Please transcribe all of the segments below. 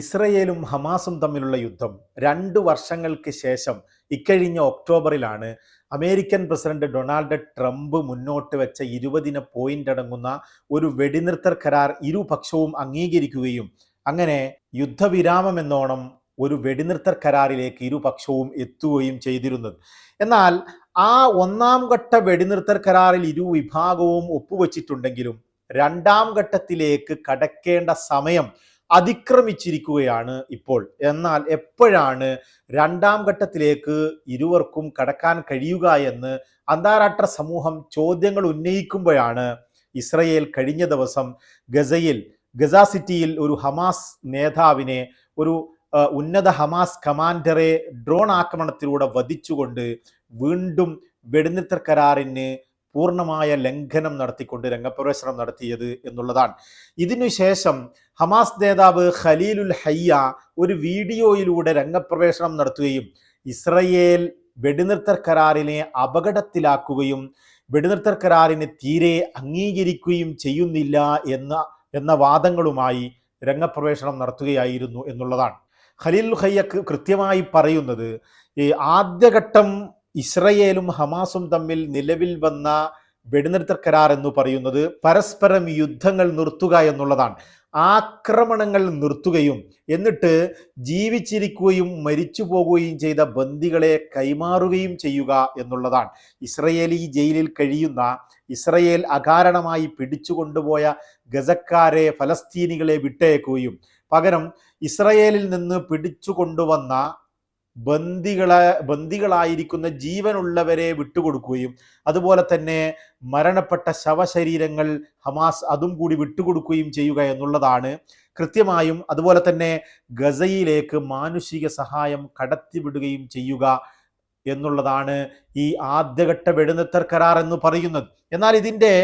ഇസ്രയേലും ഹമാസും തമ്മിലുള്ള യുദ്ധം 2 വർഷങ്ങൾക്ക് ശേഷം ഇക്കഴിഞ്ഞ ഒക്ടോബറിലാണ് അമേരിക്കൻ പ്രസിഡന്റ് ഡൊണാൾഡ് ട്രംപ് മുന്നോട്ട് വെച്ച 20 പോയിന്റ് അടങ്ങുന്ന ഒരു വെടിനിർത്തൽ കരാർ ഇരുപക്ഷവും അംഗീകരിക്കുകയും അങ്ങനെ യുദ്ധവിരാമം എന്നോണം ഒരു വെടിനിർത്തൽ കരാറിലേക്ക് ഇരുപക്ഷവും എത്തുകയും ചെയ്തിരുന്നത്. എന്നാൽ ആ ഒന്നാം ഘട്ട വെടിനിർത്തൽ കരാറിൽ ഇരുവിഭാഗവും ഒപ്പുവെച്ചിട്ടുണ്ടെങ്കിലും രണ്ടാം ഘട്ടത്തിലേക്ക് കടക്കേണ്ട സമയം അതിക്രമിച്ചിരിക്കുകയാണ് ഇപ്പോൾ. എന്നാൽ എപ്പോഴാണ് രണ്ടാം ഘട്ടത്തിലേക്ക് ഇരുവർക്കും കടക്കാൻ കഴിയുക എന്ന് അന്താരാഷ്ട്ര സമൂഹം ചോദ്യങ്ങൾ ഉന്നയിക്കുമ്പോഴാണ് ഇസ്രയേൽ കഴിഞ്ഞ ദിവസം ഗസ സിറ്റിയിൽ ഒരു ഹമാസ് നേതാവിനെ, ഒരു ഉന്നത ഹമാസ് കമാൻഡറെ ഡ്രോൺ ആക്രമണത്തിലൂടെ വധിച്ചുകൊണ്ട് വീണ്ടും വെടിനിർത്തൽ കരാറിന് പൂർണ്ണമായ ലംഘനം നടത്തിക്കൊണ്ട് രംഗപ്രവേശനം നടത്തിയത് എന്നുള്ളതാണ്. ഇതിനുശേഷം ഹമാസ് നേതാവ് ഖലീലുൽ ഹയ്യ ഒരു വീഡിയോയിലൂടെ രംഗപ്രവേശനം നടത്തുകയും ഇസ്രയേൽ വെടിനിർത്തൽ കരാറിനെ അപകടത്തിലാക്കുകയും വെടിനിർത്തൽ കരാറിനെ തീരെ അംഗീകരിക്കുകയും ചെയ്യുന്നില്ല എന്ന വാദങ്ങളുമായി രംഗപ്രവേശനം നടത്തുകയായിരുന്നു എന്നുള്ളതാണ്. ഖലീലുൽ ഹയ്യ കൃത്യമായി പറയുന്നത്, ഈ ആദ്യഘട്ടം ഇസ്രയേലും ഹമാസും തമ്മിൽ നിലവിൽ വന്ന വെടിനിർത്തൽ കരാർ എന്ന് പറയുന്നത് പരസ്പരം യുദ്ധങ്ങൾ നിർത്തുക എന്നുള്ളതാണ്. ആക്രമണങ്ങൾ നിർത്തുകയും എന്നിട്ട് ജീവിച്ചിരിക്കുകയും മരിച്ചു പോകുകയും ചെയ്ത ബന്ദികളെ കൈമാറുകയും ചെയ്യുക എന്നുള്ളതാണ്. ഇസ്രയേലി ജയിലിൽ കഴിയുന്ന, ഇസ്രയേൽ അകാരണമായി പിടിച്ചുകൊണ്ടുപോയ ഗസക്കാരെ, ഫലസ്തീനികളെ വിട്ടയക്കുകയും പകരം ഇസ്രയേലിൽ നിന്ന് പിടിച്ചു കൊണ്ടുവന്ന ബന്ദികളായിരിക്കുന്ന ജീവനുള്ളവരെ വിട്ടുകൊടുക്കുകയും അതുപോലെ തന്നെ മരണപ്പെട്ട ശവശരീരങ്ങൾ ഹമാസ് അതും കൂടി വിട്ടുകൊടുക്കുകയും ചെയ്യുക എന്നുള്ളതാണ് കൃത്യമായും. അതുപോലെ തന്നെ ഗസയിലേക്ക് മാനുഷിക സഹായം കടത്തിവിടുകയും ചെയ്യുക എന്നുള്ളതാണ് ഈ ആദ്യഘട്ട വെടിനിർത്തൽ കരാർ എന്ന് പറയുന്നത്. എന്നാൽ ഇതിൻ്റെ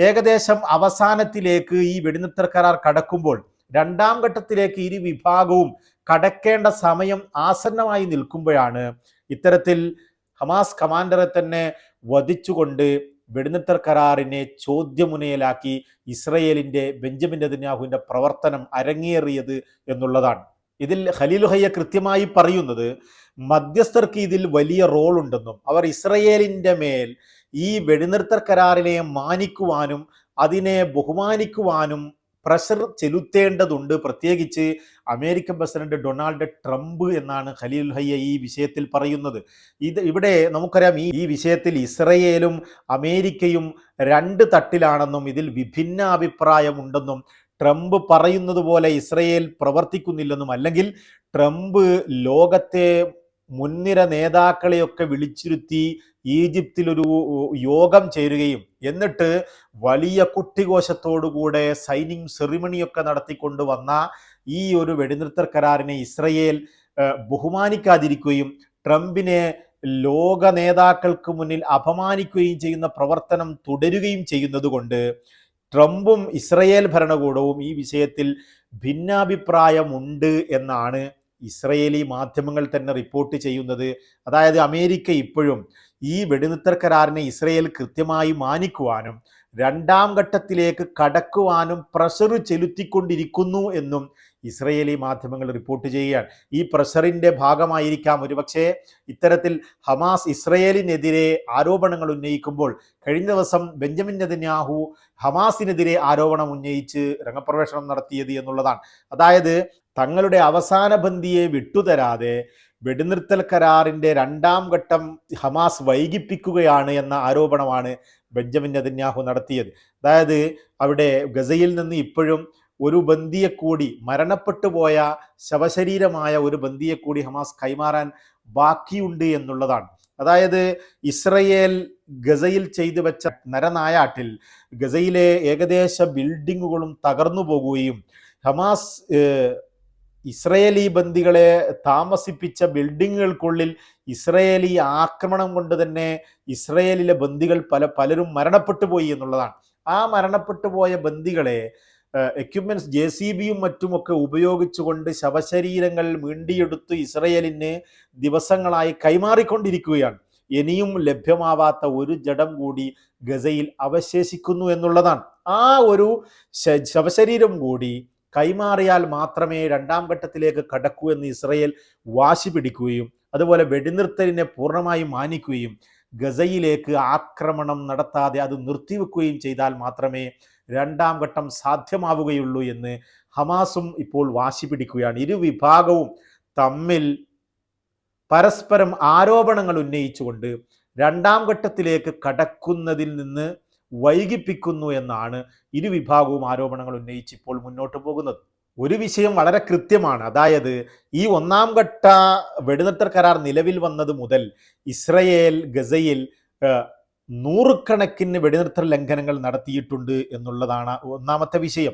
ഏകദേശം അവസാനത്തിലേക്ക് ഈ വെടിനിർത്തൽ കരാർ കടക്കുമ്പോൾ രണ്ടാം ഘട്ടത്തിലേക്ക് ഇരു വിഭാഗവും കടക്കേണ്ട സമയം ആസന്നമായി നിൽക്കുമ്പോഴാണ് ഇത്തരത്തിൽ ഹമാസ് കമാൻഡറെ തന്നെ വധിച്ചുകൊണ്ട് വെടിനിർത്തൽ കരാറിനെ ചോദ്യമുനയിലാക്കി ഇസ്രയേലിൻ്റെ ബെഞ്ചമിൻ നെതന്യാഹുവിൻ്റെ പ്രവർത്തനം അരങ്ങേറിയത് എന്നുള്ളതാണ്. ഇതിൽ ഖലീലുൽ ഹയ്യ കൃത്യമായി പറയുന്നത്, മധ്യസ്ഥർക്ക് ഇതിൽ വലിയ റോൾ ഉണ്ടെന്നും അവർ ഇസ്രയേലിൻ്റെ മേൽ ഈ വെടിനിർത്തൽ കരാറിനെ മാനിക്കുവാനും അതിനെ ബഹുമാനിക്കുവാനും പ്രഷർ ചെലുത്തേണ്ടതുണ്ട്, പ്രത്യേകിച്ച് അമേരിക്കൻ പ്രസിഡന്റ് ഡൊണാൾഡ് ട്രംപ് എന്നാണ് ഖലീലുൽ ഹയ്യ ഈ വിഷയത്തിൽ പറയുന്നത്. ഇവിടെ നമുക്കറിയാം, ഈ വിഷയത്തിൽ ഇസ്രയേലും അമേരിക്കയും രണ്ട് തട്ടിലാണെന്നും ഇതിൽ വിഭിന്ന അഭിപ്രായമുണ്ടെന്നും ട്രംപ് പറയുന്നത് പോലെ ഇസ്രയേൽ പ്രവർത്തിക്കുന്നില്ലെന്നും, അല്ലെങ്കിൽ ട്രംപ് ലോകത്തെ മുൻനിര നേതാക്കളെയൊക്കെ വിളിച്ചിരുത്തി ഈജിപ്തിൽ ഒരു യോഗം ചേരുകയും എന്നിട്ട് വലിയ കുട്ടിഘോഷത്തോടുകൂടെ സൈനിങ് സെറിമണിയൊക്കെ നടത്തിക്കൊണ്ട് വന്ന ഈ ഒരു വെടിനിർത്തൽ കരാറിനെ ഇസ്രയേൽ ബഹുമാനിക്കാതിരിക്കുകയും ട്രംപിനെ ലോക നേതാക്കൾക്ക് മുന്നിൽ അപമാനിക്കുകയും ചെയ്യുന്ന പ്രവർത്തനം തുടരുകയും ചെയ്യുന്നത് കൊണ്ട് ട്രംപും ഇസ്രയേൽ ഭരണകൂടവും ഈ വിഷയത്തിൽ ഭിന്നാഭിപ്രായമുണ്ട് എന്നാണ് ഇസ്രയേലി മാധ്യമങ്ങൾ തന്നെ റിപ്പോർട്ട് ചെയ്യുന്നത്. അതായത് അമേരിക്ക ഇപ്പോഴും ഈ വെടിനിർത്തൽ കരാറിനെ ഇസ്രയേൽ കൃത്യമായി മാനിക്കുവാനും രണ്ടാം ഘട്ടത്തിലേക്ക് കടക്കുവാനും പ്രഷർ ചെലുത്തിക്കൊണ്ടിരിക്കുന്നു എന്നും ഇസ്രയേലി മാധ്യമങ്ങൾ റിപ്പോർട്ട് ചെയ്യുകയാണ്. ഈ പ്രഷറിൻ്റെ ഭാഗമായിരിക്കാം ഒരുപക്ഷെ ഇത്തരത്തിൽ ഹമാസ് ഇസ്രയേലിനെതിരെ ആരോപണങ്ങൾ ഉന്നയിക്കുമ്പോൾ കഴിഞ്ഞ ദിവസം ബെഞ്ചമിൻ നെതന്യാഹു ഹമാസിനെതിരെ ആരോപണം ഉന്നയിച്ച് രംഗപ്രവേശനം നടത്തിയത് എന്നുള്ളതാണ്. അതായത് തങ്ങളുടെ അവസാന ബന്ദിയെ വിട്ടുതരാതെ വെടിനിർത്തൽ കരാറിൻ്റെ രണ്ടാം ഘട്ടം ഹമാസ് വൈകിപ്പിക്കുകയാണ് എന്ന ആരോപണമാണ് ബെഞ്ചമിൻ നെതന്യാഹു നടത്തിയത്. അതായത് അവിടെ ഗസയിൽ നിന്ന് ഇപ്പോഴും ഒരു ബന്ദിയെ കൂടി, മരണപ്പെട്ടു പോയ ശവശരീരമായ ഒരു ബന്ദിയെ കൂടി ഹമാസ് കൈമാറാൻ ബാക്കിയുണ്ട് എന്നുള്ളതാണ്. അതായത് ഇസ്രയേൽ ഗസയിൽ ചെയ്തു വെച്ച നരനായാട്ടിൽ ഗസയിലെ ഏകദേശ ബിൽഡിങ്ങുകളും തകർന്നു പോകുകയും ഹമാസ് ഇസ്രയേലി ബന്ദികളെ താമസിപ്പിച്ച ബിൽഡിങ്ങുകൾക്കുള്ളിൽ ഇസ്രയേലി ആക്രമണം കൊണ്ട് തന്നെ ഇസ്രയേലിലെ ബന്ദികൾ പലരും മരണപ്പെട്ടു പോയി എന്നുള്ളതാണ്. ആ മരണപ്പെട്ടു പോയ ബന്ദികളെ എക്യുപ്മെന്റ്സ് JCBയും മറ്റുമൊക്കെ ഉപയോഗിച്ചുകൊണ്ട് ശവശരീരങ്ങൾ വീണ്ടിയെടുത്ത് ഇസ്രയേലിന് ദിവസങ്ങളായി കൈമാറിക്കൊണ്ടിരിക്കുകയാണ്. ഇനിയും ലഭ്യമാവാത്ത ഒരു ജഡം കൂടി ഗസയിൽ അവശേഷിക്കുന്നു എന്നുള്ളതാണ്. ആ ഒരു ശവശരീരം കൂടി കൈമാറിയാൽ മാത്രമേ രണ്ടാം ഘട്ടത്തിലേക്ക് കടക്കൂ എന്ന് ഇസ്രയേൽ വാശി പിടിക്കുകയും അതുപോലെ വെടിനിർത്തലിനെ പൂർണ്ണമായും മാനിക്കുകയും ഗസയിലേക്ക് ആക്രമണം നടത്താതെ അത് നിർത്തിവെക്കുകയും ചെയ്താൽ മാത്രമേ രണ്ടാം ഘട്ടം സാധ്യമാവുകയുള്ളൂ എന്ന് ഹമാസും ഇപ്പോൾ വാശി പിടിക്കുകയാണ്. ഇരു വിഭാഗവും തമ്മിൽ പരസ്പരം ആരോപണങ്ങൾ ഉന്നയിച്ചുകൊണ്ട് രണ്ടാം ഘട്ടത്തിലേക്ക് കടക്കുന്നതിൽ നിന്ന് വൈകിപ്പിക്കുന്നു എന്നാണ് ഇരുവിഭാഗവും ആരോപണങ്ങൾ ഉന്നയിച്ച് ഇപ്പോൾ മുന്നോട്ട് പോകുന്നത്. ഒരു വിഷയം വളരെ കൃത്യമാണ്. അതായത് ഈ ഒന്നാം ഘട്ട വെടിനിർത്തൽ കരാർ നിലവിൽ വന്നത് മുതൽ ഇസ്രയേൽ ഗസയിൽ നൂറുകണക്കിന് വെടിനിർത്തൽ ലംഘനങ്ങൾ നടത്തിയിട്ടുണ്ട് എന്നുള്ളതാണ് ഒന്നാമത്തെ വിഷയം.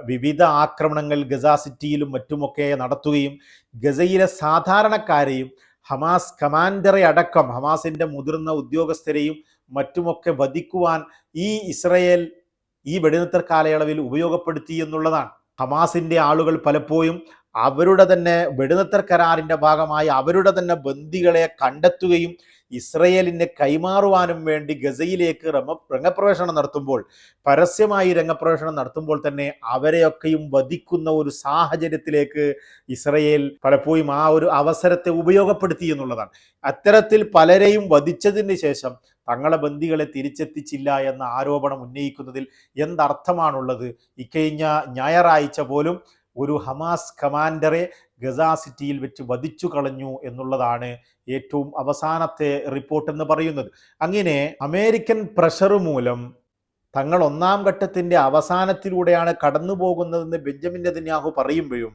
വിവിധ ആക്രമണങ്ങൾ ഗസ സിറ്റിയിലും മറ്റുമൊക്കെ നടത്തുകയും ഗസയിലെ സാധാരണക്കാരെയും ഹമാസ് കമാൻഡറെ അടക്കം ഹമാസിന്റെ മുതിർന്ന ഉദ്യോഗസ്ഥരെയും മറ്റുമൊക്കെ വധിക്കുവാൻ ഈ ഇസ്രയേൽ ഈ വെടിനിർത്തൽ കാലയളവിൽ ഉപയോഗപ്പെടുത്തി എന്നുള്ളതാണ്. ഹമാസിന്റെ ആളുകൾ പലപ്പോഴും അവരുടെ തന്നെ വെടിനിർത്തൽ കരാറിന്റെ ഭാഗമായി അവരുടെ തന്നെ ബന്ദികളെ കണ്ടെത്തുകയും ഇസ്രയേലിനെ കൈമാറുവാനും വേണ്ടി ഗസയിലേക്ക് രംഗപ്രവേശനം നടത്തുമ്പോൾ, പരസ്യമായി രംഗപ്രവേശനം നടത്തുമ്പോൾ തന്നെ അവരെയൊക്കെയും വധിക്കുന്ന ഒരു സാഹചര്യത്തിലേക്ക് ഇസ്രയേൽ പലപ്പോഴും ആ ഒരു അവസരത്തെ ഉപയോഗപ്പെടുത്തി എന്നുള്ളതാണ്. അത്തരത്തിൽ പലരെയും വധിച്ചതിന് ശേഷം തങ്ങളെ ബന്ദികളെ തിരിച്ചെത്തിച്ചില്ല എന്ന ആരോപണം ഉന്നയിക്കുന്നതിൽ എന്തർത്ഥമാണുള്ളത്? ഇക്കഴിഞ്ഞ ഞായറാഴ്ച പോലും ഒരു ഹമാസ് കമാൻഡറെ ഗസ സിറ്റിയിൽ വെച്ച് വധിച്ചു കളഞ്ഞു എന്നുള്ളതാണ് ഏറ്റവും അവസാനത്തെ റിപ്പോർട്ട് എന്ന് പറയുന്നത്. അങ്ങനെ അമേരിക്കൻ പ്രഷർ മൂലം തങ്ങൾ ഒന്നാം ഘട്ടത്തിൻ്റെ അവസാനത്തിലൂടെയാണ് കടന്നു പോകുന്നതെന്ന് ബെഞ്ചമിൻ നെതന്യാഹു പറയുമ്പോഴും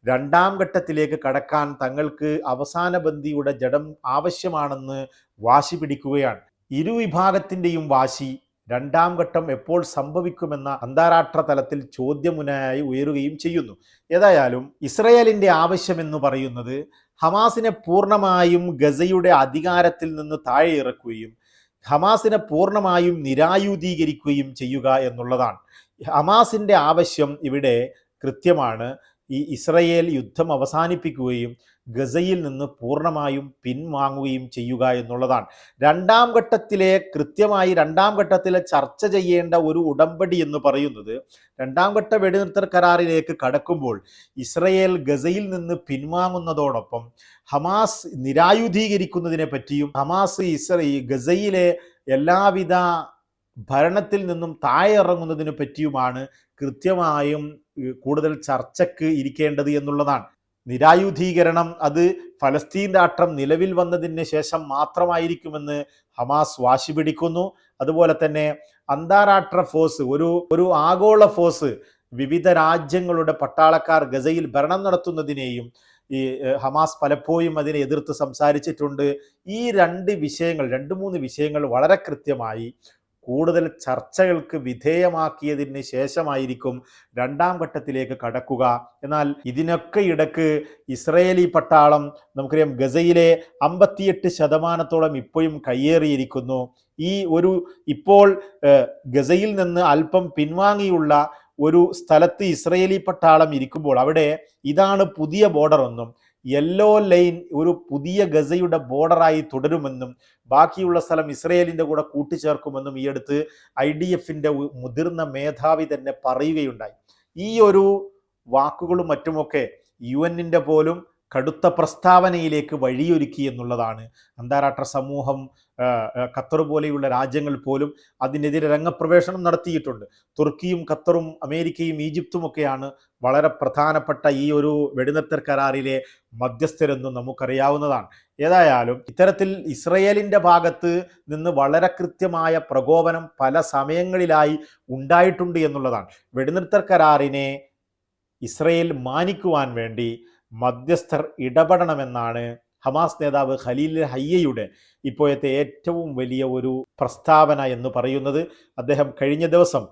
രണ്ടാം ഘട്ടത്തിലേക്ക് കടക്കാൻ തങ്ങൾക്ക് അവസാന ബന്ദിയുടെ ജഡം ആവശ്യമാണെന്ന് വാശി പിടിക്കുകയാണ്. ഇരുവിഭാഗത്തിൻ്റെയും വാശി രണ്ടാം ഘട്ടം എപ്പോൾ സംഭവിക്കുമെന്ന അന്താരാഷ്ട്ര തലത്തിൽ ചോദ്യമുനയായി ഉയരുകയും ചെയ്യുന്നു. ഏതായാലും ഇസ്രയേലിൻ്റെ ആവശ്യമെന്ന് പറയുന്നത് ഹമാസിനെ പൂർണ്ണമായും ഗസയുടെ അധികാരത്തിൽ നിന്ന് താഴെ ഇറക്കുകയും ഹമാസിനെ പൂർണ്ണമായും നിരായുധീകരിക്കുകയും ചെയ്യുക എന്നുള്ളതാണ്. ഹമാസിൻ്റെ ആവശ്യം ഇവിടെ കൃത്യമാണ്. ഈ ഇസ്രയേൽ യുദ്ധം അവസാനിപ്പിക്കുകയും ഗസയിൽ നിന്ന് പൂർണ്ണമായും പിൻവാങ്ങുകയും ചെയ്യുക എന്നുള്ളതാണ്. രണ്ടാം ഘട്ടത്തിലെ ചർച്ച ചെയ്യേണ്ട ഒരു ഉടമ്പടി എന്ന് പറയുന്നത് രണ്ടാം ഘട്ട വെടിനിർത്തൽ കരാറിലേക്ക് കടക്കുമ്പോൾ ഇസ്രയേൽ ഗസയിൽ നിന്ന് പിൻവാങ്ങുന്നതോടൊപ്പം ഹമാസ് നിരായുധീകരിക്കുന്നതിനെ പറ്റിയും ഹമാസ് ഗസയിലെ എല്ലാവിധ ഭരണത്തിൽ നിന്നും താഴെ ഇറങ്ങുന്നതിനെ പറ്റിയുമാണ് കൃത്യമായും കൂടുതൽ ചർച്ചയ്ക്ക് ഇരിക്കേണ്ടത് എന്നുള്ളതാണ്. നിരായുധീകരണം അത് ഫലസ്തീൻ രാഷ്ട്രം നിലവിൽ വന്നതിന് ശേഷം മാത്രമായിരിക്കുമെന്ന് ഹമാസ് വാശി പിടിക്കുന്നു. അതുപോലെ തന്നെ അന്താരാഷ്ട്ര ഫോഴ്സ്, ഒരു ആഗോള ഫോഴ്സ്, വിവിധ രാജ്യങ്ങളുടെ പട്ടാളക്കാർ ഗസയിൽ ഭരണം നടത്തുന്നതിനെയും ഈ ഹമാസ് പലപ്പോഴും അതിനെ എതിർത്ത് സംസാരിച്ചിട്ടുണ്ട്. ഈ രണ്ട് മൂന്ന് വിഷയങ്ങൾ വളരെ കൃത്യമായി കൂടുതൽ ചർച്ചകൾക്ക് വിധേയമാക്കിയതിന് ശേഷമായിരിക്കും രണ്ടാം ഘട്ടത്തിലേക്ക് കടക്കുക. എന്നാൽ ഇതിനൊക്കെ ഇടക്ക് ഇസ്രയേലി പട്ടാളം നമുക്കറിയാം ഗസയിലെ 58% ഇപ്പോഴും കയ്യേറിയിരിക്കുന്നു. ഇപ്പോൾ ഗസയിൽ നിന്ന് അല്പം പിൻവാങ്ങിയുള്ള ഒരു സ്ഥലത്ത് ഇസ്രയേലി പട്ടാളം ഇരിക്കുമ്പോൾ അവിടെ ഇതാണ് പുതിയ ബോർഡർ എന്നും യെല്ലോ ലൈൻ ഒരു പുതിയ ഗസയുടെ ബോർഡറായി തുടരുമെന്നും ബാക്കിയുള്ള സ്ഥലം ഇസ്രയേലിൻ്റെ കൂടെ കൂട്ടിച്ചേർക്കുമെന്നും ഈ അടുത്ത് IDF-ന്റെ മുതിർന്ന മേധാവി തന്നെ പറയുകയുണ്ടായി. ഈ ഒരു വാക്കുകളും മറ്റുമൊക്കെ UN-ന്റെ പോലും കടുത്ത പ്രസ്താവനയിലേക്ക് വഴിയൊരുക്കി എന്നുള്ളതാണ്. അന്താരാഷ്ട്ര സമൂഹം, ഖത്തർ പോലെയുള്ള രാജ്യങ്ങൾ പോലും അതിനെതിരെ രംഗപ്രവേശനം നടത്തിയിട്ടുണ്ട്. തുർക്കിയും ഖത്തറും അമേരിക്കയും ഈജിപ്തും ഒക്കെയാണ് വളരെ പ്രധാനപ്പെട്ട ഈ ഒരു വെടിനിർത്തൽ കരാറിലെ മധ്യസ്ഥരെന്നും നമുക്കറിയാവുന്നതാണ്. ഏതായാലും ഇത്തരത്തിൽ ഇസ്രയേലിൻ്റെ ഭാഗത്ത് നിന്ന് വളരെ കൃത്യമായ പ്രകോപനം പല സമയങ്ങളിലായി ഉണ്ടായിട്ടുണ്ട് എന്നുള്ളതാണ്. വെടിനിർത്തൽ കരാറിനെ ഇസ്രയേൽ മാനിക്കുവാൻ വേണ്ടി മധ്യസ്ഥർ ഇടപെടണമെന്നാണ് ഹമാസ് നേതാവ് ഖലീൽ ഹയ്യയുടെ ഇപ്പോഴത്തെ ഏറ്റവും വലിയ ഒരു പ്രസ്താവന എന്ന് പറയുന്നത്. അദ്ദേഹം കഴിഞ്ഞ ദിവസം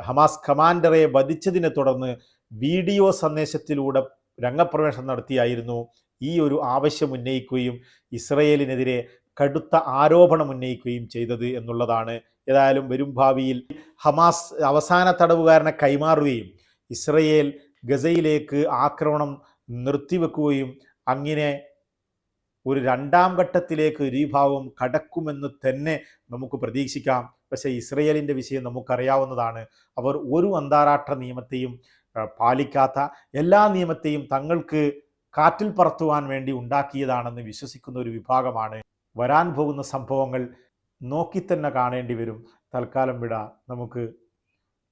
ഹമാസ് കമാൻഡറെ വധിച്ചതിനെ തുടർന്ന് വീഡിയോ സന്ദേശത്തിലൂടെ രംഗപ്രവേശനം നടത്തിയായിരുന്നു ഈ ഒരു ആവശ്യം ഉന്നയിക്കുകയും ഇസ്രയേലിനെതിരെ കടുത്ത ആരോപണം ഉന്നയിക്കുകയും ചെയ്തത് എന്നുള്ളതാണ്. ഏതായാലും വരും ഭാവിയിൽ ഹമാസ് അവസാന തടവുകാരനെ കൈമാറുകയും ഇസ്രയേൽ ഗസയിലേക്ക് ആക്രമണം നിർത്തിവെക്കുകയും അങ്ങനെ ഒരു രണ്ടാം ഘട്ടത്തിലേക്ക് ഇരുഭാഗവും കടക്കുമെന്ന് തന്നെ നമുക്ക് പ്രതീക്ഷിക്കാം. പക്ഷേ ഇസ്രയേലിൻ്റെ വിഷയം നമുക്കറിയാവുന്നതാണ്. അവർ ഒരു അന്താരാഷ്ട്ര നിയമത്തെയും പാലിക്കാത്ത, എല്ലാ നിയമത്തെയും തങ്ങൾക്ക് കാറ്റിൽ പറത്തുവാൻ വേണ്ടി ഉണ്ടാക്കിയതാണെന്ന് വിശ്വസിക്കുന്ന ഒരു വിഭാഗമാണ്. വരാൻ പോകുന്ന സംഭവങ്ങൾ നോക്കി തന്നെ കാണേണ്ടി വരും. തൽക്കാലം വിട, നമുക്ക്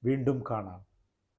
വീണ്ടും കാണാം.